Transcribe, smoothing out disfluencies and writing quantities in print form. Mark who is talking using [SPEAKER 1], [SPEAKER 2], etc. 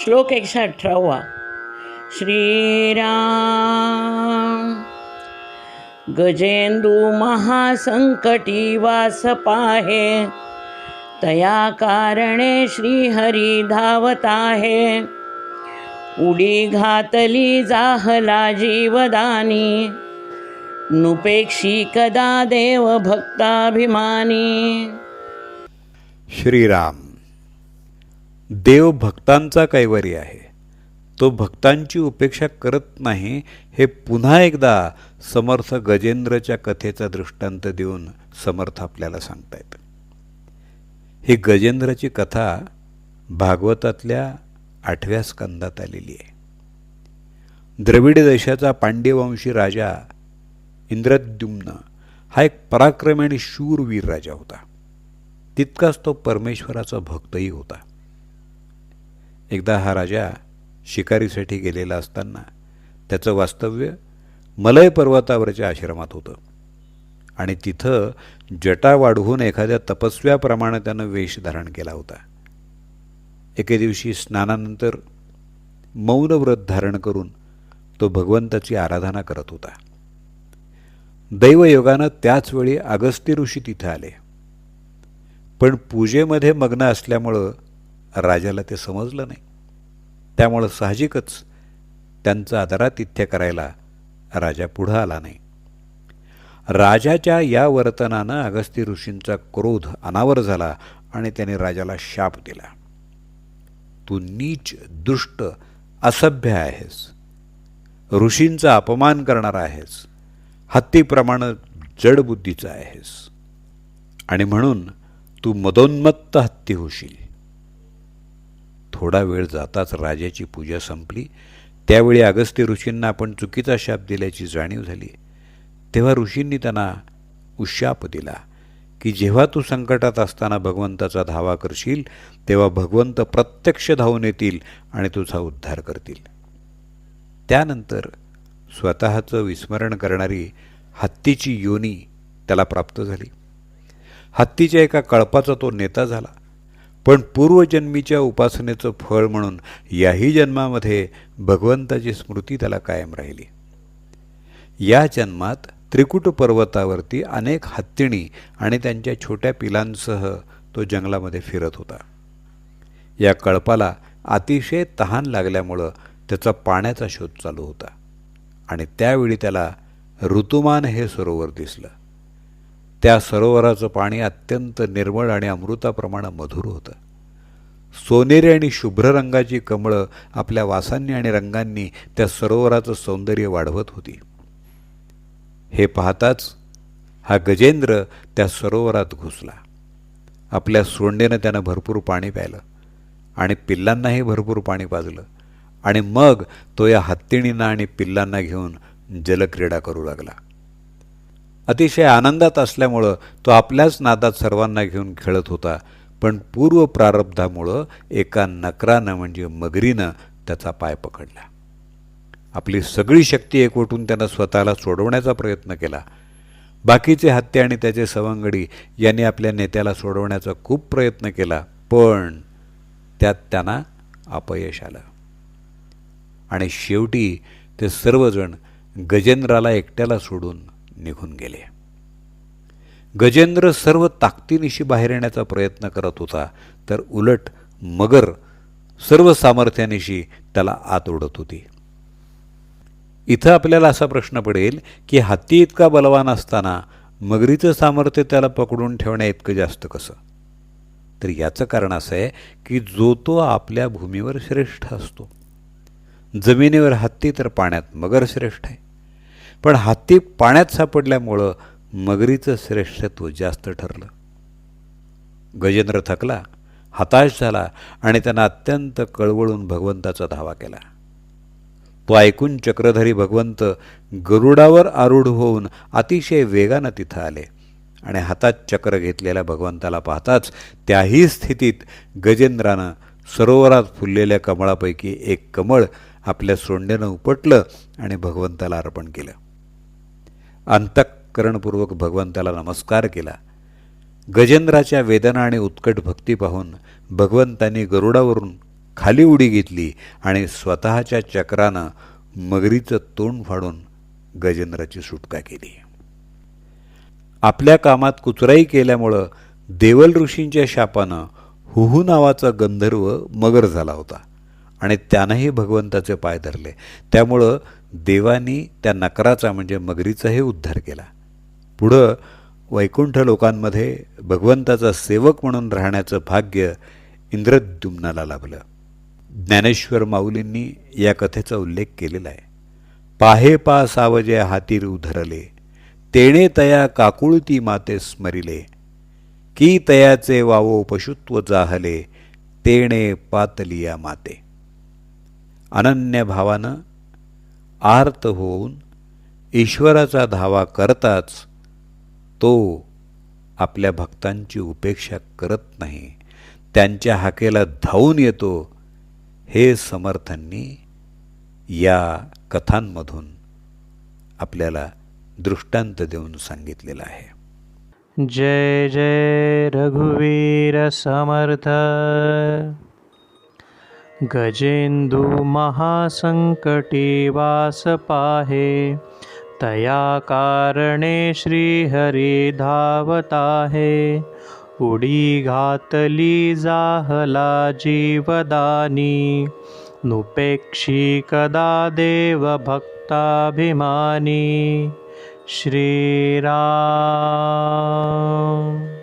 [SPEAKER 1] श्लोक 118. श्रीराम गजेंदू महासंकटी वास पाहे, तया कारणे श्रीहरी धावत आहे. उडी घातली जाहला जीवदानी, नुपेक्षी कदा देव भक्ताभिमानी.
[SPEAKER 2] श्रीराम देव भक्तांचा कैवारी आहे. तो भक्तांची उपेक्षा करत नाही हे पुन्हा एकदा समर्थ गजेंद्रच्या कथेचा दृष्टांत देऊन समर्थ आपल्याला सांगतायत. ही गजेंद्रची कथा भागवतातल्या 8व्या स्कंदात आलेली आहे. द्रविड देशाचा पांड्यवंशी राजा इंद्रद्युम्न हा एक पराक्रमी आणि शूरवीर राजा होता. तितकाच तो परमेश्वराचा भक्तही होता. एकदा हा राजा शिकारीसाठी गेलेला असताना त्याचं वास्तव्य मलय पर्वतावरच्या आश्रमात होतं आणि तिथं जटा वाढवून एखाद्या तपस्व्याप्रमाणे त्यानं वेश धारण केला होता. एके दिवशी स्नानानंतर मौन व्रत धारण करून तो भगवंताची आराधना करत होता. दैवयोगानं त्याच वेळी अगस्त्य ऋषी तिथे आले. पण पूजेमध्ये मग्न असल्यामुळं राजाला ते समजलं नाही. त्यामुळं साहजिकच त्यांचं आदरातिथ्य करायला राजा पुढं आला नाही. राजाच्या या वर्तनानं अगस्त्य ऋषींचा क्रोध अनावर झाला आणि त्याने राजाला शाप दिला. तू नीच, दुष्ट, असभ्य आहेस, ऋषींचा अपमान करणारा आहेस, हत्तीप्रमाणे जडबुद्धीचा आहेस आणि म्हणून तू मदोन्मत्त हत्ती होशील. थोडा वेळ जाताच राजाची पूजा संपली. त्यावेळी अगस्त्य ऋषींना आपण चुकीचा शाप दिल्याची जाणीव झाली. तेव्हा ऋषींनी त्यांना उशाप दिला की जेव्हा तू संकटात असताना भगवंताचा धावा करशील तेव्हा भगवंत प्रत्यक्ष धावून येतील आणि तुझा उद्धार करतील. त्यानंतर स्वतःचं विस्मरण करणारी हत्तीची योनी त्याला प्राप्त झाली. हत्तीच्या एका कळपाचा तो नेता झाला. पण पूर्वजन्मीच्या उपासनेचं फळ म्हणून याही जन्मामध्ये भगवंताची स्मृती त्याला कायम राहिली. या जन्मात त्रिकुट पर्वतावरती अनेक हत्तीणी आणि त्यांच्या छोट्या पिलांसह तो जंगलामध्ये फिरत होता. या कळपाला अतिशय तहान लागल्यामुळं त्याचा पाण्याचा शोध चालू होता आणि त्यावेळी त्याला ऋतुमान हे सरोवर दिसलं. त्या सरोवराचं पाणी अत्यंत निर्मळ आणि अमृताप्रमाणे मधुर होतं. सोनेरी आणि शुभ्र रंगाची कमळं आपल्या वासांनी आणि रंगांनी त्या सरोवराचं सौंदर्य वाढवत होती. हे पाहताच हा गजेंद्र त्या सरोवरात घुसला. आपल्या सोंडेनं त्यानं भरपूर पाणी प्यायलं आणि पिल्लांनाही भरपूर पाणी पाजलं आणि मग तो या हत्तीणींना आणि पिल्लांना घेऊन जलक्रीडा करू लागला. अतिशय आनंदात असल्यामुळं तो आपल्याच नादात सर्वांना घेऊन खेळत होता. पण पूर्व प्रारब्धामुळं एका नकरानं म्हणजे मगरीनं त्याचा पाय पकडला. आपली सगळी शक्ती एकवटून त्यानं स्वतःला सोडवण्याचा प्रयत्न केला. बाकीचे हत्ती आणि त्याचे सवंगडी यांनी आपल्या नेत्याला सोडवण्याचा खूप प्रयत्न केला, पण त्यात त्यांना अपयश आलं आणि शेवटी ते सर्वजण गजेंद्राला एकट्याला सोडून निघून गेले. गजेंद्र सर्व ताकदीनिशी बाहेर येण्याचा प्रयत्न करत होता, तर उलट मगर सर्व सामर्थ्यानिशी त्याला आत ओढत होती. इथं आपल्याला असा प्रश्न पडेल की हत्ती इतका बलवान असताना मगरीचं सामर्थ्य त्याला पकडून ठेवण्या इतकं जास्त कसं? तर याचं कारण असं आहे की जो तो आपल्या भूमीवर श्रेष्ठ असतो. जमिनीवर हत्ती तर पाण्यात मगर श्रेष्ठ आहे. पण हत्ती पाण्यात सापडल्यामुळं मगरीचं श्रेष्ठत्व जास्त ठरलं. गजेंद्र थकला, हताश झाला आणि त्यानं अत्यंत कळवळून भगवंताचा धावा केला. तो ऐकून चक्रधारी भगवंत गरुडावर आरूढ होऊन अतिशय वेगानं तिथं आले आणि हातात चक्र घेतलेल्या भगवंताला पाहताच त्याही स्थितीत गजेंद्रानं सरोवरात फुललेल्या कमळापैकी एक कमळ आपल्या सोंडेनं उपटलं आणि भगवंताला अर्पण केलं. अंतःकरणपूर्वक भगवंताला नमस्कार केला. गजेंद्राच्या वेदना आणि उत्कट भक्ती पाहून भगवंतांनी गरुडावरून खाली उडी घेतली आणि स्वतःच्या चक्रानं मगरीचं तोंड फाडून गजेंद्राची सुटका केली. आपल्या कामात कुचराई केल्यामुळं देवल ऋषींच्या शापानं हुहू नावाचा गंधर्व मगर झाला होता आणि त्यानंही भगवंताचे पाय धरले. त्यामुळं देवानी त्या नकराचा म्हणजे मगरीचाही उद्धार केला. पुढं वैकुंठ लोकांमध्ये भगवंताचा सेवक म्हणून राहण्याचं भाग्य इंद्रद्युम्नाला लाभलं. ज्ञानेश्वर माऊलींनी या कथेचा उल्लेख केलेला आहे. पाहे पा सावजे हातीर उधरले, तेणे तया काकुळती माते स्मरिले, की तयाचे वावो पशुत्व जाहले, तेणे पातलिया माते. अनन्य भावानं आर्त होऊन ईश्वराचा धावा करताच तो आपल्या भक्तांची उपेक्षा करत नाही, त्यांच्या हाकेला धावून येतो. हे समर्थांनी या कथांमधून आपल्याला दृष्टांत देऊन सांगितलेलं आहे.
[SPEAKER 3] जय जय रघुवीर समर्थ. गजेंदु महासंकटी वास पाहे, तया कारणे श्रीहरी धावत आहे. उडी घातली जाहला जीवदानी, नुपेक्षी कदा देव भक्ताभिमानी. श्रीराम.